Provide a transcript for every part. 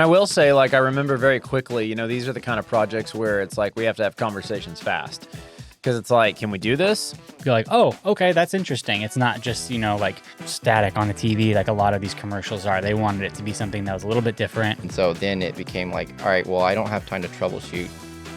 I will say, like, I remember very quickly, you know, these are the kind of projects where it's like we have to have conversations fast. Because it's like, can we do this? You're like, oh, okay, that's interesting. It's not just, like static on the TV like a lot of these commercials are. They wanted it to be something that was a little bit different. And so then it became like, all right, well, I don't have time to troubleshoot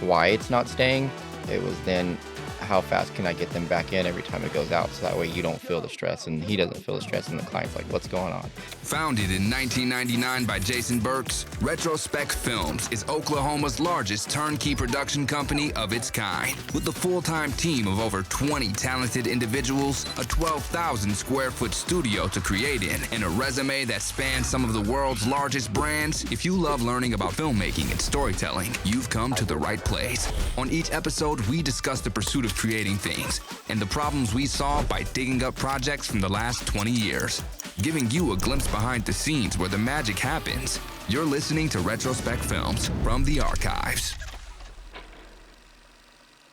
why it's not staying. It was then, how fast can I get them back in every time it goes out, so that way you don't feel the stress and he doesn't feel the stress and the client's like, what's going on? Founded in 1999 by Jason Burks, Retrospec Films is Oklahoma's largest turnkey production company of its kind. With a full-time team of over 20 talented individuals, a 12,000 square foot studio to create in, and a resume that spans some of the world's largest brands, if you love learning about filmmaking and storytelling, you've come to the right place. On each episode, we discuss the pursuit of creating things and the problems we solve by digging up projects from the last 20 years, giving you a glimpse behind the scenes where the magic happens. You're listening to Retrospec Films from the Archives.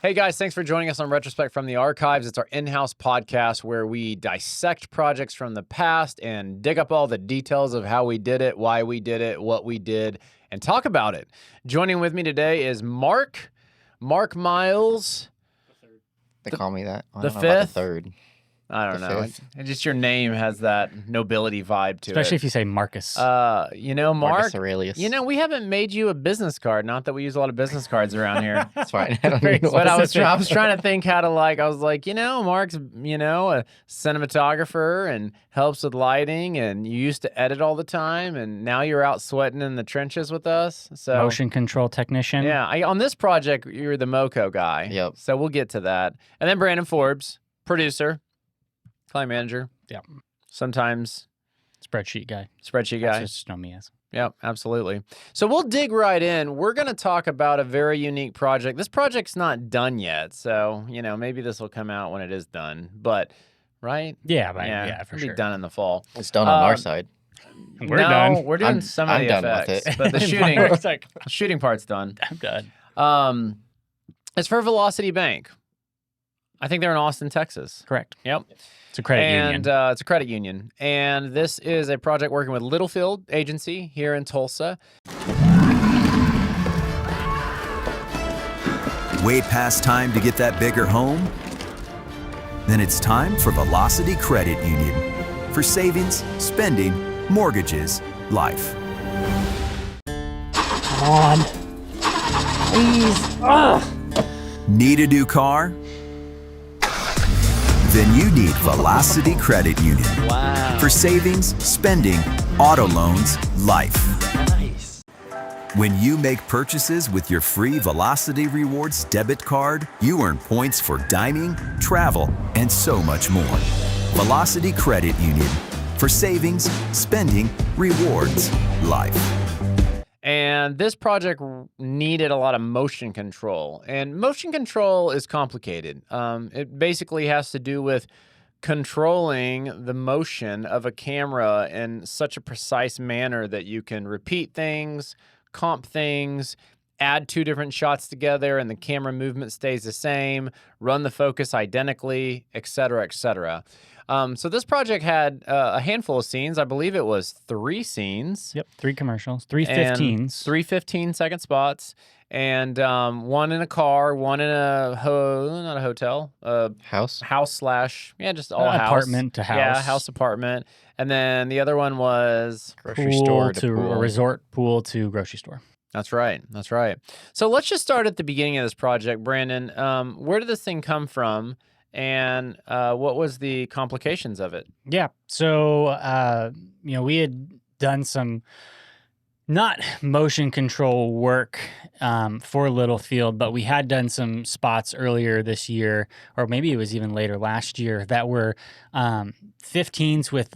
Hey guys, thanks for joining us on Retrospect from the Archives. It's our in-house podcast where we dissect projects from the past and dig up all the details of how we did it, why we did it, what we did, and talk about it. Joining with me today is Mark Miles. They call me that. I the don't know about fifth? the third. I don't The know. fifth? It's just your name has that nobility vibe to Especially it. if you say Marcus. Mark, Marcus Aurelius. we haven't made you a business card. Not that we use a lot of business cards around here. That's fine. I don't Very even know But what I was to say. trying to think how to Mark's, a cinematographer and helps with lighting, and you used to edit all the time, and now you're out sweating in the trenches with us. So Motion control technician. yeah, on this project, you're the Moco guy. Yep. So we'll get to that. And then Brandon Forbes, producer, client manager. Yep. Sometimes Spreadsheet guy. spreadsheet That's guy. just know me as. Yep, absolutely. So we'll dig right in. We're going to talk about a very unique project. This project's not done yet, so, maybe this will come out when it is done. But, right? Yeah, for it'll sure. be done in the fall. It's done on our side. We're no, done. We're doing I'm- some of I'm the done with effects, it. but the It's like, shooting part's done. I'm done. It's for Velocity Bank. I think they're in Austin, Texas. Correct. Yep. It's a credit And union. it's a credit union. And this is a project working with Littlefield Agency here in Tulsa. Way past time to get that bigger home? Then it's time for Velocity Credit Union. For savings, spending, mortgages, life. Come on. Please. Ugh. Need a new car? Then you need Velocity Credit Union. Wow. For savings, spending, auto loans, life. Nice. When you make purchases with your free Velocity Rewards debit card, you earn points for dining, travel, and so much more. Velocity Credit Union. For savings, spending, rewards, life. And this project needed a lot of motion control. And motion control is complicated. It basically has to do with controlling the motion of a camera in such a precise manner that you can repeat things, comp things, add two different shots together and the camera movement stays the same, run the focus identically, et cetera, et cetera. So this project had a handful of scenes. I believe it was 3 scenes. Yep, 3 commercials, 3 and 15s. 3 15-second spots, and one in a car, one in a not a hotel, House? house / just all house. Apartment to house. Yeah, house apartment. And then the other one was Grocery Pool store to to pool. a resort, pool to grocery store. That's right. So let's just start at the beginning of this project, Brandon. Where did this thing come from, and what was the complications of it? Yeah. So, we had done some not motion control work for Littlefield, but we had done some spots earlier this year, or maybe it was even later last year, that were 15s with,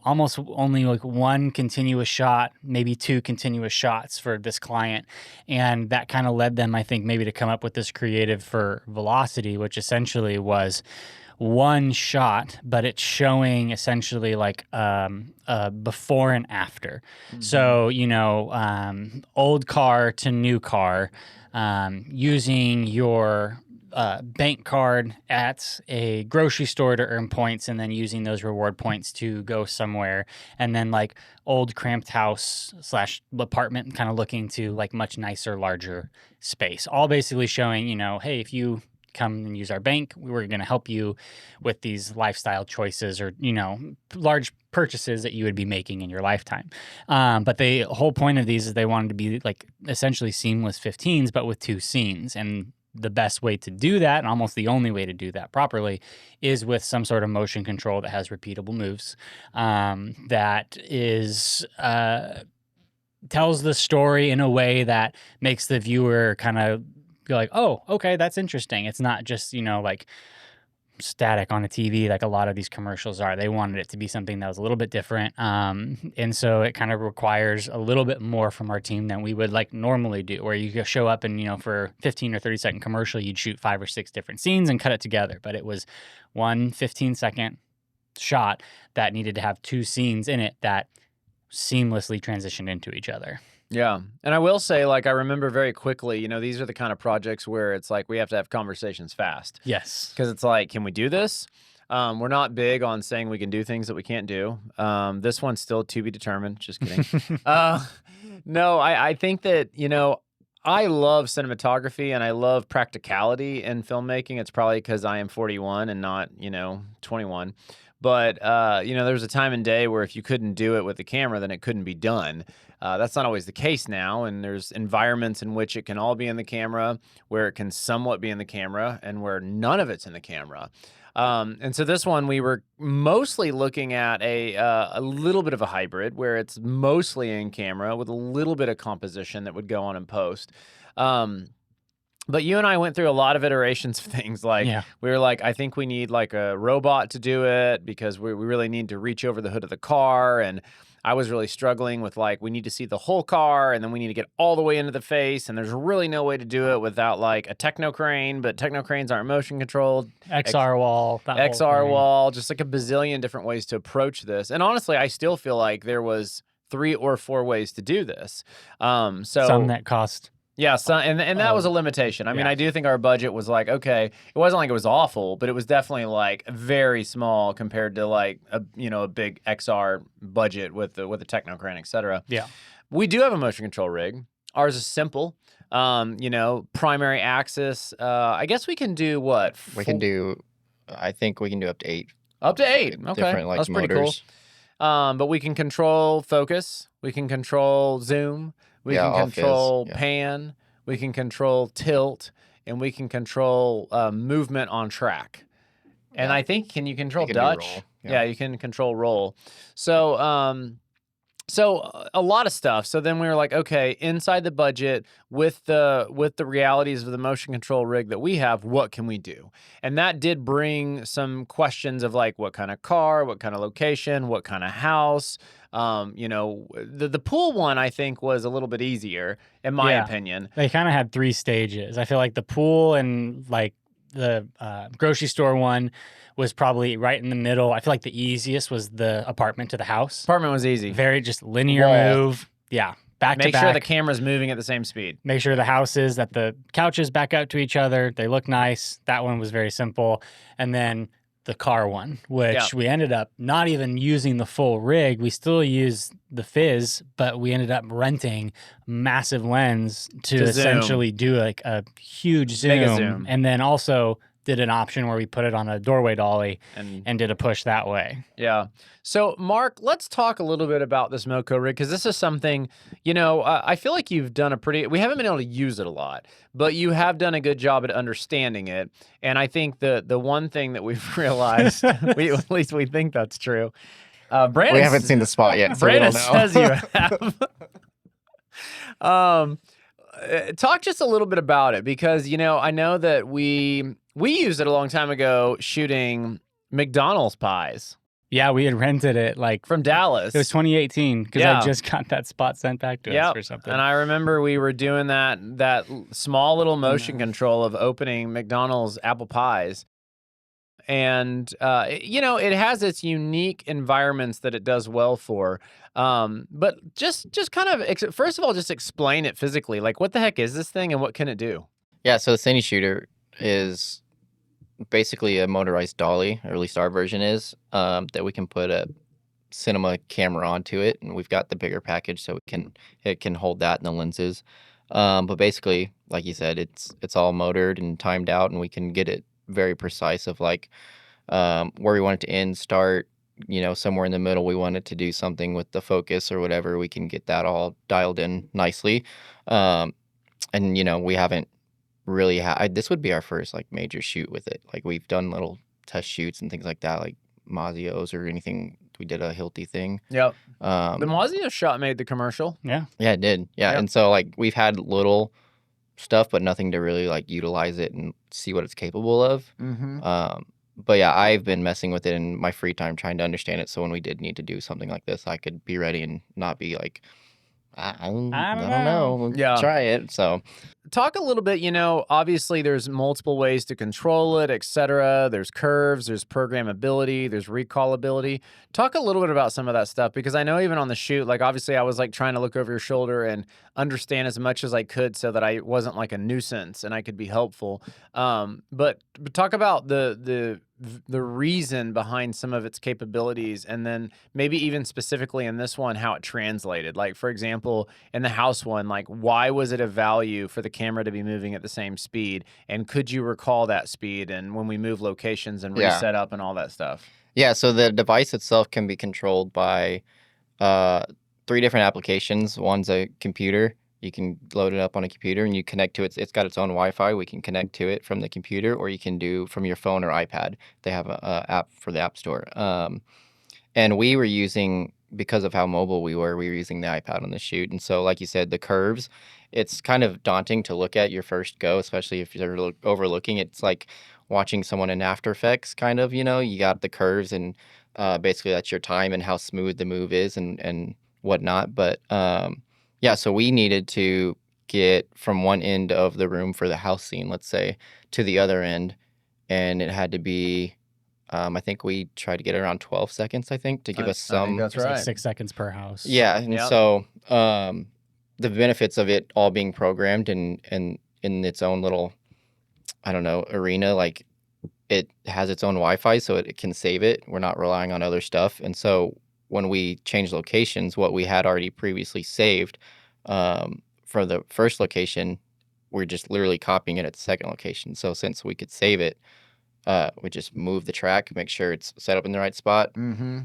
almost only like 1 continuous shot, maybe 2 continuous shots for this client. And that kind of led them, I think, maybe to come up with this creative for Velocity, which essentially was 1 shot, but it's showing essentially like before and after. Mm-hmm. So, old car to new car, using your bank card at a grocery store to earn points, and then using those reward points to go somewhere, and then like old cramped house / apartment, kind of looking to like much nicer, larger space. All basically showing, hey, if you come and use our bank, we're going to help you with these lifestyle choices or, large purchases that you would be making in your lifetime. But the whole point of these is they wanted to be like essentially seamless 15s, but with 2 scenes. And the best way to do that, and almost the only way to do that properly, is with some sort of motion control that has repeatable moves, that is tells the story in a way that makes the viewer kind of be like, oh, okay, that's interesting. It's not just, like static on a TV like a lot of these commercials are. They wanted it to be something that was a little bit different. And so it kind of requires a little bit more from our team than we would like normally do, where you show up and, for 15 or 30-second commercial, you'd shoot 5 or 6 different scenes and cut it together. But it was one 15-second shot that needed to have 2 scenes in it that seamlessly transitioned into each other. Yeah. And I will say, like, I remember very quickly, these are the kind of projects where it's like we have to have conversations fast. Yes. Because it's like, can we do this? We're not big on saying we can do things that we can't do. This one's still to be determined. Just kidding. No, I think that, I love cinematography and I love practicality in filmmaking. It's probably because I am 41 and not, 21. But, there was a time and day where if you couldn't do it with the camera, then it couldn't be done. That's not always the case now, and there's environments in which it can all be in the camera, where it can somewhat be in the camera, and where none of it's in the camera. And so this one, we were mostly looking at a little bit of a hybrid, where it's mostly in camera with a little bit of composition that would go on in post. But you and I went through a lot of iterations of things. Like, we were like, I think we need like a robot to do it because we really need to reach over the hood of the car. And I was really struggling with like, we need to see the whole car and then we need to get all the way into the face. And there's really no way to do it without like a techno crane, but techno cranes aren't motion controlled. XR wall. XR wall, just like a bazillion different ways to approach this. And honestly, I still feel like there was 3 or 4 ways to do this. So some that cost. Yeah, and that was a limitation. I mean, I do think our budget was like, okay, it wasn't like it was awful, but it was definitely like very small compared to like a big XR budget with a techno crane, et cetera. Yeah. We do have a motion control rig. Ours is simple. Primary axis. I guess we can do what? I think we can do up to 8. Up to 8. Okay. Different That's pretty motors. Cool. But we can control focus. We can control zoom. We can control pan, we can control tilt, and we can control movement on track. And I think, can you control Dutch? Yeah, you can control roll. So, so a lot of stuff. So then we were like, okay, inside the budget with the realities of the motion control rig that we have, what can we do? And that did bring some questions of like, what kind of car, what kind of location, what kind of house. The pool one, I think, was a little bit easier, in my opinion. They kind of had 3 stages. I feel like the pool and like the grocery store one was probably right in the middle. I feel like the easiest was the apartment to the house. Apartment was easy. Very just linear move. Yeah. Back to back. Make sure the camera's moving at the same speed. Make sure the houses, that the couches back out to each other. They look nice. That one was very simple. And then the car one, which we ended up not even using the full rig. We still used the Fizz, but we ended up renting massive lens to essentially do like a huge zoom. Mega zoom. And then also did an option where we put it on a doorway dolly and did a push that way. Yeah. So, Mark, let's talk a little bit about this Moco rig, because this is something, I feel like you've done we haven't been able to use it a lot, but you have done a good job at understanding it. And I think the one thing that we've realized, at least we think that's true. Brandon, we haven't seen the spot yet, so Brandon we don't know. says you have. Talk just a little bit about it, because, I know that we used it a long time ago shooting McDonald's pies. Yeah, we had rented it like from Dallas. It was 2018 because I just got that spot sent back to us or something. And I remember we were doing that small little motion control of opening McDonald's apple pies. And, it has its unique environments that it does well for. But just kind of, first of all, just explain it physically. Like, what the heck is this thing and what can it do? Yeah, so the Cine Shooter, is basically a motorized dolly, or at least our version is, that we can put a cinema camera onto it, and we've got the bigger package, so it can hold that and the lenses. But basically, like you said, it's all motored and timed out, and we can get it very precise of like where we want it to end, start. Somewhere in the middle, we want it to do something with the focus or whatever. We can get that all dialed in nicely. Um, and we haven't really this would be our first like major shoot with it. Like we've done little test shoots and things like that, like Mazios or anything. We did a Hilti thing. Yep. The Um, Mazio shot made the commercial. Yeah. yeah, it did. Yeah, Yep. and so like we've had little stuff, but nothing to really like utilize it and see what it's capable of. Mm-hmm. But yeah, I've been messing with it in my free time, trying to understand it. So when we did need to do something like this, I could be ready and not be like, I don't know, Yeah. try it. So Talk a little bit, obviously there's multiple ways to control it, etc. There's curves, there's programmability, there's recallability. Talk a little bit about some of that stuff, because I know even on the shoot, like obviously I was like trying to look over your shoulder and understand as much as I could so that I wasn't like a nuisance and I could be helpful. But talk about the reason behind some of its capabilities, and then maybe even specifically in this one, how it translated. Like, for example, in the house one, like why was it a value for the camera to be moving at the same speed? And could you recall that speed and when we move locations and Yeah. reset up and all that stuff? yeah, so the device itself can be controlled by uh, 3 different applications. One's a computer. You can load it up on a computer and you connect to it. It's got its own Wi-Fi. We can connect to it from the computer, or you can do from your phone or iPad. They have a app for the App Store. And we were using, because of how mobile we were using the iPad on the shoot. And so, like you said, the curves, it's kind of daunting to look at your first go, especially if you're overlooking. It's like watching someone in After Effects, kind of, you got the curves, and basically that's your time and how smooth the move is and whatnot. But yeah, so we needed to get from one end of the room for the house scene, let's say, to the other end. And it had to be, I think we tried to get around 12 seconds, I think, to give us I think some. that's It's like right. 6 seconds per house. Yeah, and Yep. so the benefits of it all being programmed and in its own little, I don't know, arena, like it has its own Wi-Fi, so it can save it. We're not relying on other stuff. And so when we change locations, what we had already previously saved for the first location, we're just literally copying it at the second location. So since we could save it, we just move the track, make sure it's set up in the right spot, Mm-hmm.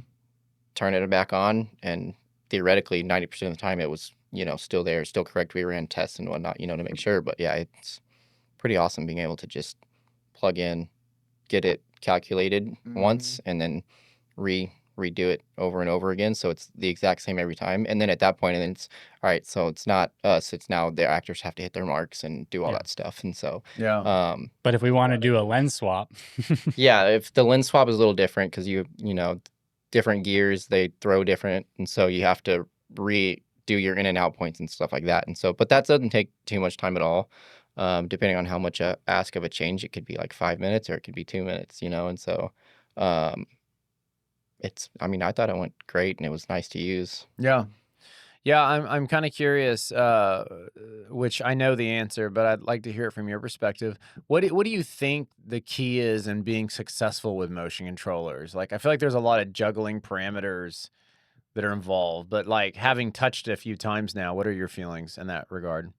turn it back on, and theoretically 90% of the time it was, still there, still correct. We ran tests and whatnot, to make sure. But yeah, it's pretty awesome being able to just plug in, get it calculated once, and then redo it over and over again, so it's the exact same every time. And then at that point, and then it's all right, so it's not us, it's now the actors have to hit their marks and do all Yeah. that stuff. And so Yeah. But if we want to do a lens swap, yeah, if the lens swap is a little different, because different gears, they throw different, and so you have to redo your in and out points and stuff like that. And so, but that doesn't take too much time at all. Depending on how much ask of a change, it could be like 5 minutes or it could be 2 minutes, and so I thought it went great and it was nice to use. Yeah. Yeah, I'm kind of curious, which I know the answer, but I'd like to hear it from your perspective. What do you think the key is in being successful with motion controllers? Like, I feel like there's a lot of juggling parameters that are involved, but like having touched it a few times now, what are your feelings in that regard?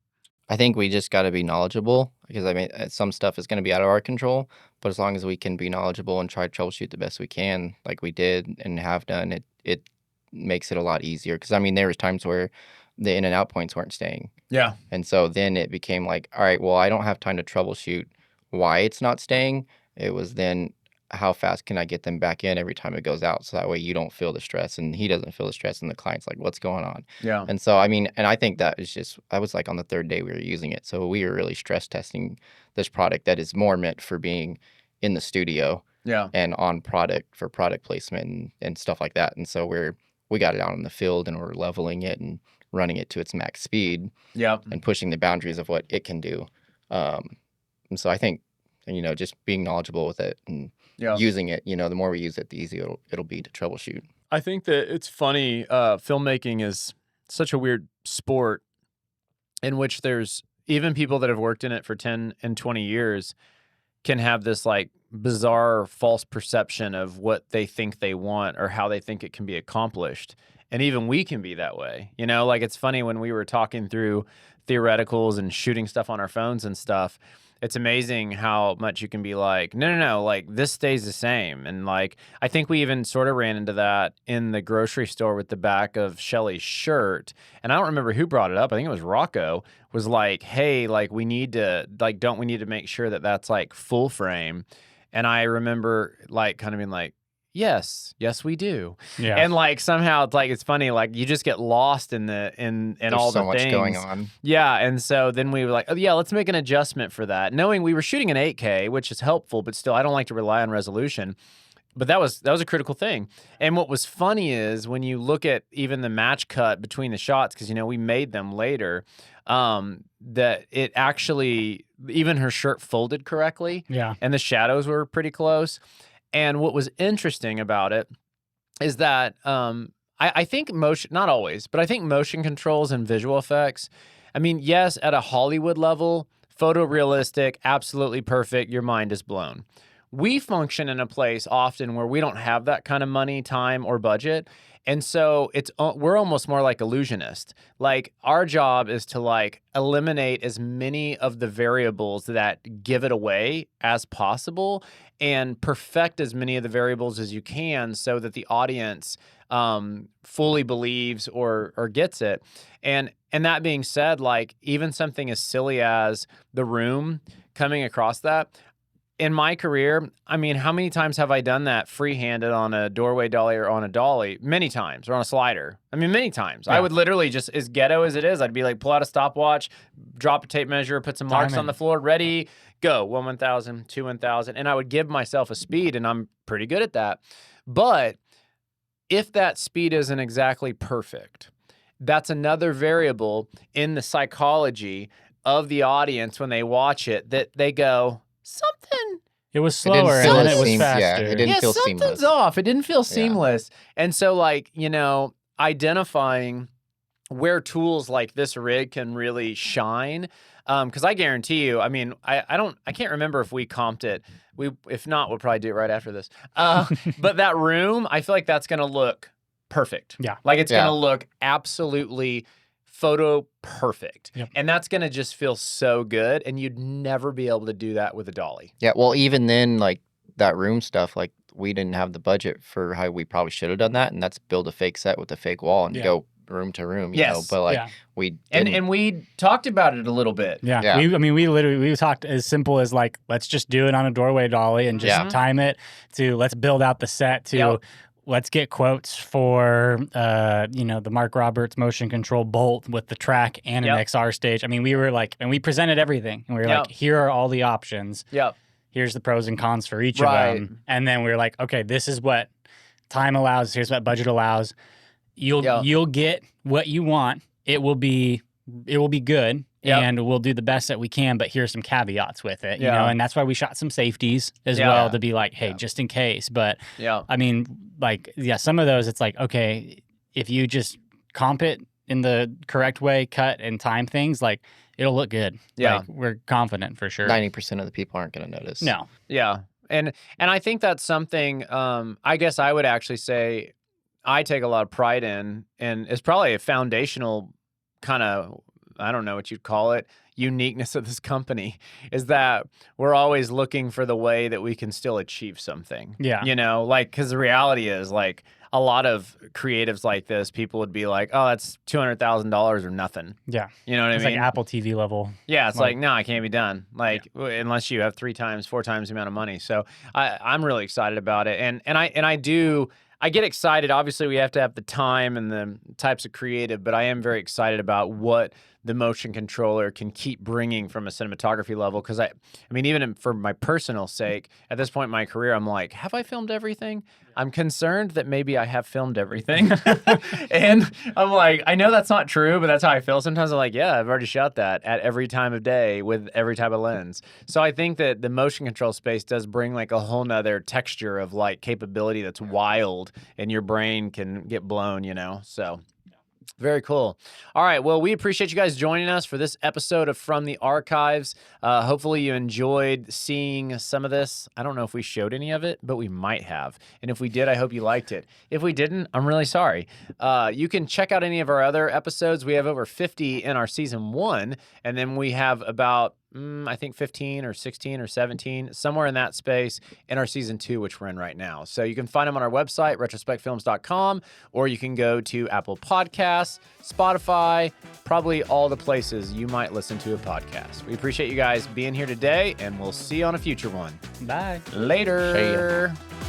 I think we just got to be knowledgeable, because some stuff is going to be out of our control, but as long as we can be knowledgeable and try to troubleshoot the best we can, like we did and have done, it makes it a lot easier. Because there was times where the in and out points weren't staying, Yeah. and so then it became like, all right, well, I don't have time to troubleshoot why it's not staying. It was then, how fast can I get them back in every time it goes out, so that way you don't feel the stress and he doesn't feel the stress and the client's like, what's going on? Yeah. And so, and I think that is just, I was like on the 3rd day we were using it. So we were really stress testing this product that is more meant for being in the studio Yeah. and on product for product placement and stuff like that. And so we got it out in the field and we're leveling it and running it to its max speed Yeah. and pushing the boundaries of what it can do. And so I think, just being knowledgeable with it and Yeah. using it, the more we use it, the easier it'll be to troubleshoot. I think that it's funny. Filmmaking is such a weird sport in which there's even people that have worked in it for 10 and 20 years. can have this like bizarre false perception of what they think they want or how they think it can be accomplished. And even we can be that way. You know, like it's funny when we were talking through theoreticals and shooting stuff on our phones and stuff. It's amazing how much you can be like, no, like this stays the same. And like, I think we even sort of ran into that in the grocery store with the back of Shelly's shirt. And I don't remember who brought it up. I think it was Rocco, was like, hey, like we need to, like, don't we need to make sure that that's like full frame? And I remember like kind of being like, yes, we do. Yeah. And like somehow it's like it's funny, like you just get lost in There's all the so much things going on. Yeah, and so then we were like, oh yeah, let's make an adjustment for that, knowing we were shooting an 8K, which is helpful, but still I don't like to rely on resolution. But that was a critical thing. And what was funny is when you look at even the match cut between the shots, because we made them later, that it actually, even her shirt folded correctly. Yeah. And the shadows were pretty close. And what was interesting about it is that I think motion, not always, but I think motion controls and visual effects, I mean, yes, at a Hollywood level, photorealistic, absolutely perfect, your mind is blown. We function in a place often where we don't have that kind of money, time, or budget. And so we're almost more like illusionists. Like our job is to like eliminate as many of the variables that give it away as possible and perfect as many of the variables as you can so that the audience fully believes or gets it. And that being said, like even something as silly as The Room coming across that, in my career, I mean, how many times have I done that free-handed on a doorway dolly or on a dolly? Many times, or on a slider. I mean, many times. Yeah. I would literally just, as ghetto as it is, I'd be like, pull out a stopwatch, drop a tape measure, put some marks on the floor, ready, go. 1 1,000, 2 1,000. And I would give myself a speed, and I'm pretty good at that. But if that speed isn't exactly perfect, that's another variable in the psychology of the audience when they watch it that they go, something. It was slower and then it was faster. Yeah, it didn't feel something's seamless. off. It didn't feel seamless. And so like, identifying where tools like this rig can really shine. Because I guarantee you, I mean, I can't remember if we comped it. If not, we'll probably do it right after this. But that room, I feel like that's gonna look perfect. Yeah. Like it's gonna look absolutely photo perfect. Yep. And that's going to just feel so good. And you'd never be able to do that with a dolly. Yeah, well, even then, like that room stuff, like we didn't have the budget for how we probably should have done that, and that's build a fake set with a fake wall and go room to room, you know. But like we didn't. And we talked about it a little bit. Yeah. We talked as simple as like, let's just do it on a doorway dolly and just time it to let's build out the set to let's get quotes for, the Mark Roberts motion control bolt with the track and an XR stage. I mean, we were like, and we presented everything. And we were like, here are all the options. Yep. Here's the pros and cons for each of them. And then we were like, okay, this is what time allows. Here's what budget allows. You'll get what you want. It will be good. And we'll do the best that we can, but here's some caveats with it, you know, and that's why we shot some safeties as well to be like, hey, just in case. But I mean, like, some of those, it's like, okay, if you just comp it in the correct way, cut and time things, like it'll look good. Yeah. Like, we're confident for sure. 90% of the people aren't going to notice. No. Yeah. And I think that's something, I guess I would actually say I take a lot of pride in, and it's probably a foundational kind of, I don't know what you'd call it, uniqueness of this company, is that we're always looking for the way that we can still achieve something. Yeah. Like, because the reality is, like, a lot of creatives like this, people would be like, oh, that's $200,000 or nothing. Yeah. You know what I mean? It's like Apple TV level. Yeah, it's like, no, it can't be done. Like, unless you have 3 times, 4 times the amount of money. So I'm really excited about it. I get excited. Obviously, we have to have the time and the types of creative, but I am very excited about what the motion controller can keep bringing from a cinematography level. Because I mean, even for my personal sake, at this point in my career, I'm like, have I filmed everything? I'm concerned that maybe I have filmed everything. And I'm like, I know that's not true, but that's how I feel. Sometimes I'm like, yeah, I've already shot that at every time of day with every type of lens. So I think that the motion control space does bring like a whole nother texture of like capability that's wild, and your brain can get blown, So. Very cool. All right. Well, we appreciate you guys joining us for this episode of From the Archives. Hopefully you enjoyed seeing some of this. I don't know if we showed any of it, but we might have. And if we did, I hope you liked it. If we didn't, I'm really sorry. You can check out any of our other episodes. We have over 50 in our season 1, and then we have about I think 15 or 16 or 17, somewhere in that space in our season 2, which we're in right now. So you can find them on our website, retrospecfilms.com, or you can go to Apple Podcasts, Spotify, probably all the places you might listen to a podcast. We appreciate you guys being here today, and we'll see you on a future one. Bye. Later. See ya.